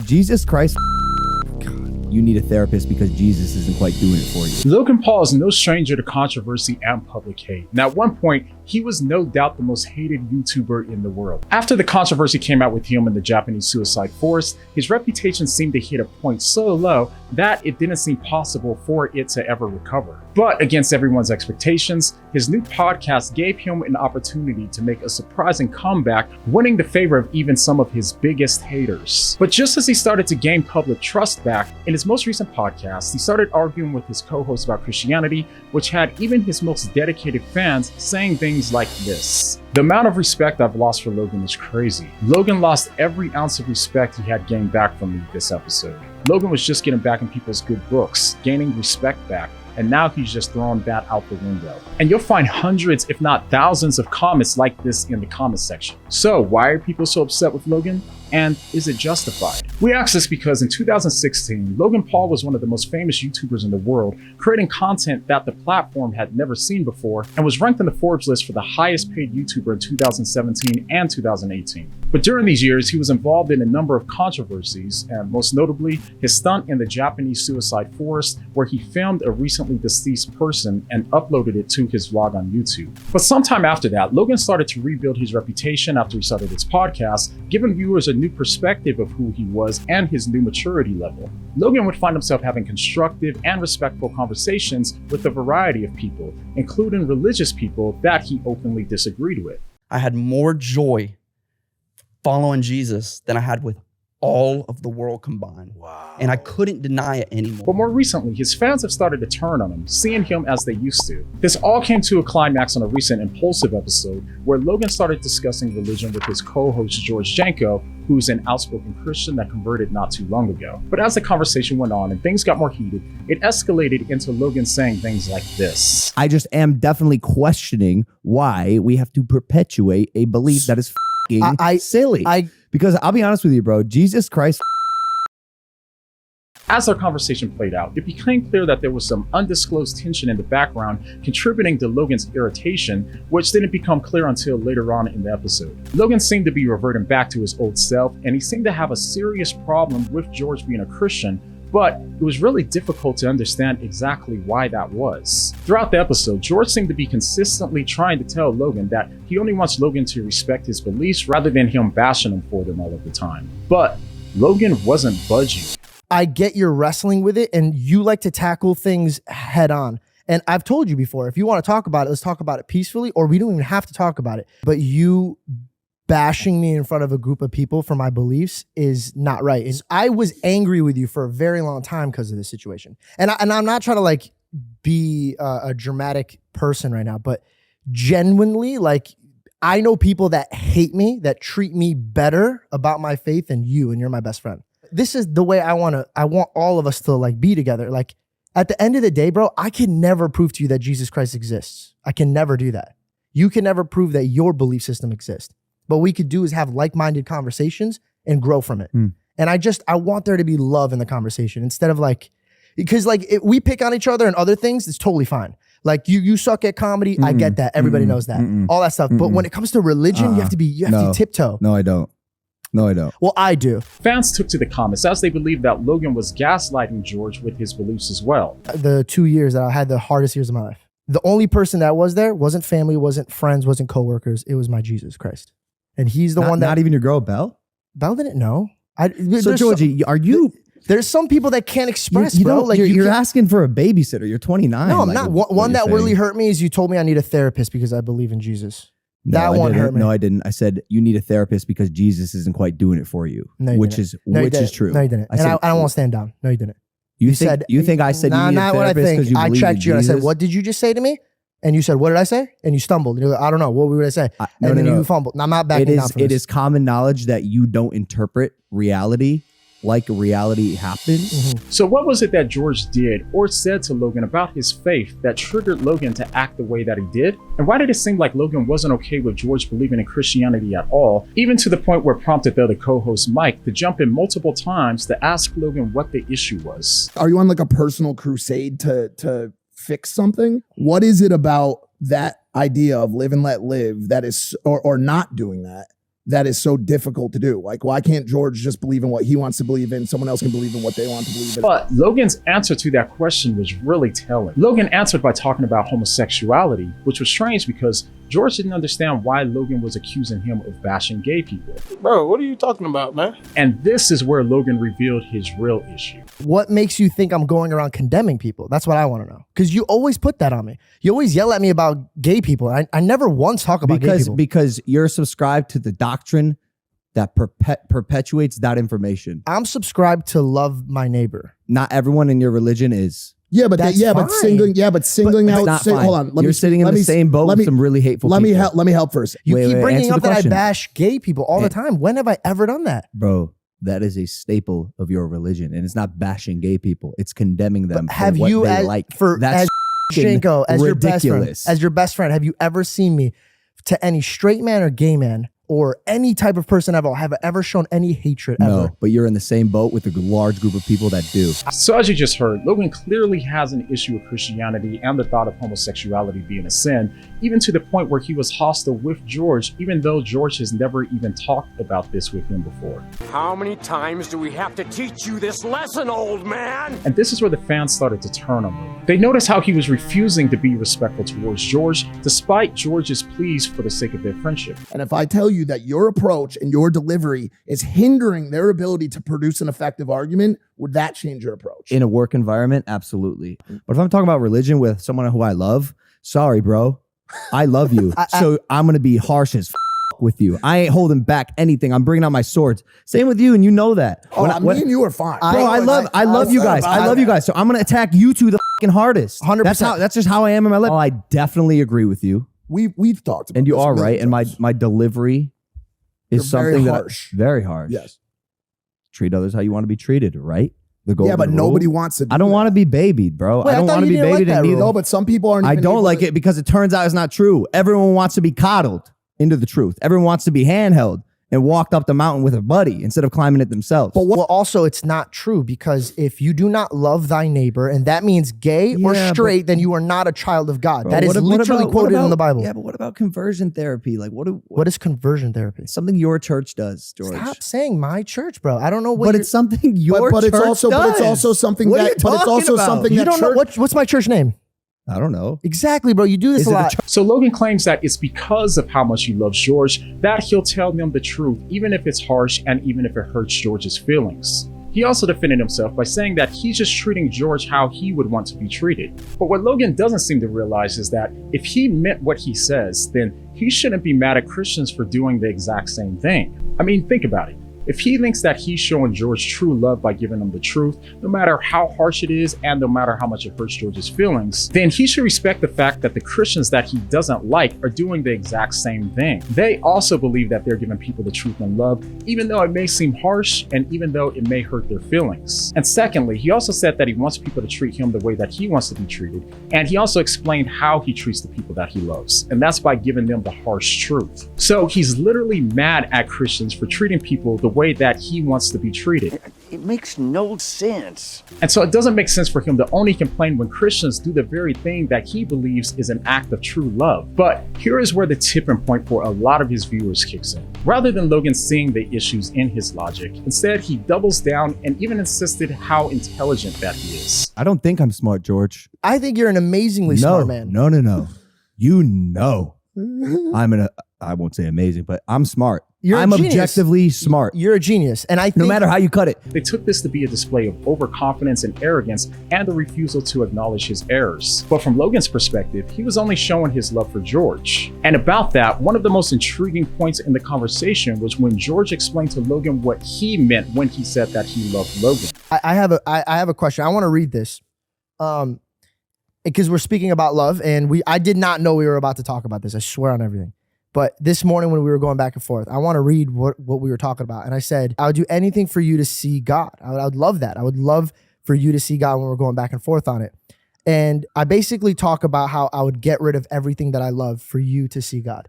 Jesus Christ, you need a therapist because Jesus isn't quite doing it for you. Logan Paul is no stranger to controversy and public hate. And at one point, he was no doubt the most hated YouTuber in the world. After the controversy came out with him in the Japanese suicide forest, his reputation seemed to hit a point so low that it didn't seem possible for it to ever recover. But against everyone's expectations, his new podcast gave him an opportunity to make a surprising comeback, winning the favor of even some of his biggest haters. But just as he started to gain public trust back, in his most recent podcast, he started arguing with his co-host about Christianity, which had even his most dedicated fans saying things like this. The amount of respect I've lost for Logan is crazy. Logan lost every ounce of respect he had gained back from me this episode. Logan was just getting back in people's good books, gaining respect back, and now he's just throwing that out the window. And you'll find hundreds, if not thousands, of comments like this in the comment section. So why are people so upset with Logan? And is it justified? We ask this because in 2016, Logan Paul was one of the most famous YouTubers in the world, creating content that the platform had never seen before, and was ranked on the Forbes list for the highest paid YouTuber in 2017 and 2018. But during these years, he was involved in a number of controversies, and most notably, his stunt in the Japanese suicide forest, where he filmed a recently deceased person and uploaded it to his vlog on YouTube. But sometime after that, Logan started to rebuild his reputation after he started his podcast, giving viewers a new perspective of who he was and his new maturity level. Logan would find himself having constructive and respectful conversations with a variety of people, including religious people that he openly disagreed with. I had more joy following Jesus than I had with all of the world combined. Wow. And I couldn't deny it anymore. But more recently, his fans have started to turn on him, seeing him as they used to. This all came to a climax on a recent Impulsive episode where Logan started discussing religion with his co-host George Janko, who's an outspoken Christian that converted not too long ago. But as the conversation went on and things got more heated, it escalated into Logan saying things like this. I just am definitely questioning why we have to perpetuate a belief that is silly. Because I'll be honest with you, bro, Jesus Christ. As our conversation played out, it became clear that there was some undisclosed tension in the background contributing to Logan's irritation, which didn't become clear until later on in the episode. Logan seemed to be reverting back to his old self, and he seemed to have a serious problem with George being a Christian, but it was really difficult to understand exactly why that was. Throughout the episode, George seemed to be consistently trying to tell Logan that he only wants Logan to respect his beliefs rather than him bashing him for them all of the time. But Logan wasn't budging. I get you're wrestling with it and you like to tackle things head on. And I've told you before, if you want to talk about it, let's talk about it peacefully, or we don't even have to talk about it. But you bashing me in front of a group of people for my beliefs is not right. I was angry with you for a very long time because of this situation. And I'm not trying to like be a dramatic person right now, but genuinely, like, I know people that hate me, that treat me better about my faith than you, and you're my best friend. This is the way I want all of us to like be together. Like at the end of the day, bro, I can never prove to you that Jesus Christ exists. I can never do that. You can never prove that your belief system exists. What we could do is have like-minded conversations and grow from it. And I want there to be love in the conversation instead of like, because like if we pick on each other and other things, it's totally fine. Like you suck at comedy. I get that. Everybody knows that. All that stuff. But when it comes to religion, you have to tiptoe. No, I don't. Well, I do. Fans took to the comments as they believed that Logan was gaslighting George with his beliefs as well. The 2 years that I had the hardest years of my life, the only person that was there wasn't family, wasn't friends, wasn't coworkers. It was my Jesus Christ. And he's the one that... Not even your girl, Belle? Belle didn't know. So, Georgie, are you... There's some people that can't express, you bro. Like you're asking for a babysitter. You're 29. No, I'm not. One that really hurt me is you told me I need a therapist because I believe in Jesus. That one hurt me. No, I didn't. I said you need a therapist because Jesus isn't quite doing it for you, which is true. No, you didn't. I don't want to stand down. No, you didn't. You think I said you need a therapist because you believe in Jesus? I checked you and I said, what did you just say to me? And you said, what did I say? And you stumbled. And you're like, I don't know. What would I say? And then you fumbled. I'm not backing down from this. It is common knowledge that you don't interpret reality like reality happens. So what was it that George did or said to Logan about his faith that triggered Logan to act the way that he did? And why did it seem like Logan wasn't okay with George believing in Christianity at all, even to the point where it prompted the other co-host Mike to jump in multiple times to ask Logan what the issue was? Are you on like a personal crusade to fix something? What is it about that idea of live and let live that is, or not doing that that is so difficult to do? Like, why can't George just believe in what he wants to believe in? Someone else can believe in what they want to believe in. But Logan's answer to that question was really telling. Logan answered by talking about homosexuality, which was strange because George didn't understand why Logan was accusing him of bashing gay people. Bro, what are you talking about, man? And this is where Logan revealed his real issue. What makes you think I'm going around condemning people? That's what I want to know. Because you always put that on me. You always yell at me about gay people. I never once talk about gay people. Because you're subscribed to the doctrine that perpetuates that information. I'm subscribed to love my neighbor. Not everyone in your religion is. Yeah, but singling out. Hold on, you're sitting in the same boat with some really hateful. Let me help first. You keep bringing up that I bash gay people all the time. When have I ever done that, bro? That is a staple of your religion, and it's not bashing gay people; it's condemning them. But have for what you, they as, like? for That's as Janko, as ridiculous. your best friend, have you ever seen me to any straight man or gay man or any type of person ever have ever shown any hatred ever? No, but you're in the same boat with a large group of people that do. So as you just heard, Logan clearly has an issue with Christianity and the thought of homosexuality being a sin, even to the point where he was hostile with George, even though George has never even talked about this with him before. How many times do we have to teach you this lesson, old man? And this is where the fans started to turn on him. They noticed how he was refusing to be respectful towards George, despite George's pleas for the sake of their friendship. And if I tell you that your approach and your delivery is hindering their ability to produce an effective argument, would that change your approach? In a work environment, absolutely. But if I'm talking about religion with someone who I love, sorry, bro. I love you. So I'm going to be harsh as with you. I ain't holding back anything. I'm bringing out my swords. Same with you, and you know that. Me and you are fine. Bro, I love you guys. I love you guys. So I'm going to attack you two the fucking hardest. 100%. That's just how I am in my life. Oh, I definitely agree with you. We've talked about and you this are many right. times. And my delivery is something very harsh. Very harsh. Yes. Treat others how you want to be treated, right? The golden Yeah, but rule. nobody wants to do I don't that. want to be babied, bro. Wait, I don't want to be babied that and neither. No, but some people aren't I even don't able like to- it because it turns out it's not true. Everyone wants to be coddled into the truth. Everyone wants to be handheld and walked up the mountain with a buddy instead of climbing it themselves. But well, also it's not true, because if you do not love thy neighbor, and that means gay or straight, then you are not a child of God. Bro, that is literally quoted in the Bible. Yeah, but what about conversion therapy? Like what is conversion therapy? Something your church does, George. Stop saying my church, bro. I don't know what. But it's something your church does. But it's also something What are that. you But it's also talking about? something You that don't know what's my church name? I don't know. Exactly, bro. You do this Is a it a lot. So Logan claims that it's because of how much he loves George that he'll tell them the truth, even if it's harsh and even if it hurts George's feelings. He also defended himself by saying that he's just treating George how he would want to be treated. But what Logan doesn't seem to realize is that if he meant what he says, then he shouldn't be mad at Christians for doing the exact same thing. I mean, think about it. If he thinks that he's showing George true love by giving him the truth, no matter how harsh it is and no matter how much it hurts George's feelings, then he should respect the fact that the Christians that he doesn't like are doing the exact same thing. They also believe that they're giving people the truth and love, even though it may seem harsh and even though it may hurt their feelings. And secondly, he also said that he wants people to treat him the way that he wants to be treated. And he also explained how he treats the people that he loves. And that's by giving them the harsh truth. So he's literally mad at Christians for treating people the way that he wants to be treated. It makes no sense. And so it doesn't make sense for him to only complain when Christians do the very thing that he believes is an act of true love. But here is where the tipping point for a lot of his viewers kicks in. Rather than Logan seeing the issues in his logic, instead he doubles down and even insisted how intelligent that he is. I don't think I'm smart, George. I think you're an amazingly smart man. No. You know, I won't say amazing, but I'm smart. I'm objectively smart. You're a genius. And I think no matter how you cut it. They took this to be a display of overconfidence and arrogance and a refusal to acknowledge his errors. But from Logan's perspective, he was only showing his love for George. And about that, one of the most intriguing points in the conversation was when George explained to Logan what he meant when he said that he loved Logan. I have a question. I want to read this. Because we're speaking about love, and I did not know we were about to talk about this. I swear on everything. But this morning when we were going back and forth, I want to read what we were talking about. And I said, I would do anything for you to see God. I would love that. I would love for you to see God when we're going back and forth on it. And I basically talk about how I would get rid of everything that I love for you to see God.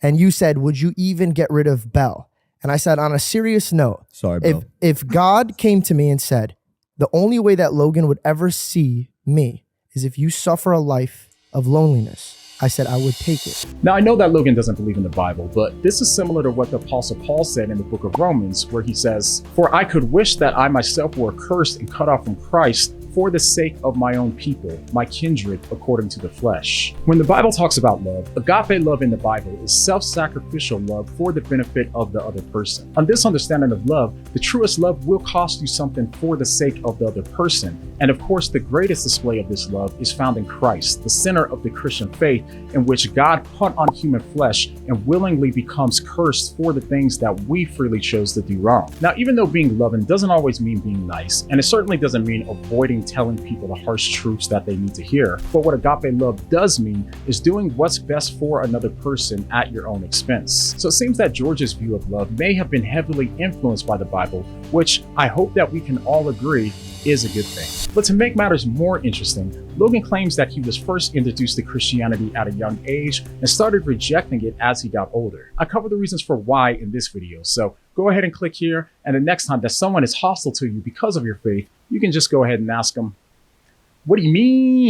And you said, would you even get rid of Belle? And I said, on a serious note, sorry, Bill. If God came to me and said, the only way that Logan would ever see me is if you suffer a life of loneliness, I said I would take it. Now, I know that Logan doesn't believe in the Bible, but this is similar to what the Apostle Paul said in the book of Romans, where he says, "For I could wish that I myself were accursed and cut off from Christ for the sake of my own people, my kindred according to the flesh." When the Bible talks about love, agape love in the Bible is self-sacrificial love for the benefit of the other person. On this understanding of love, the truest love will cost you something for the sake of the other person. And of course, the greatest display of this love is found in Christ, the center of the Christian faith, in which God put on human flesh and willingly becomes cursed for the things that we freely chose to do wrong. Now, even though being loving doesn't always mean being nice, and it certainly doesn't mean avoiding telling people the harsh truths that they need to hear, but what agape love does mean is doing what's best for another person at your own expense. So it seems that George's view of love may have been heavily influenced by the Bible, which I hope that we can all agree is a good thing. But to make matters more interesting, Logan claims that he was first introduced to Christianity at a young age and started rejecting it as he got older. I cover the reasons for why in this video, so go ahead and click here, and the next time that someone is hostile to you because of your faith, you can just go ahead and ask them, "What do you mean?"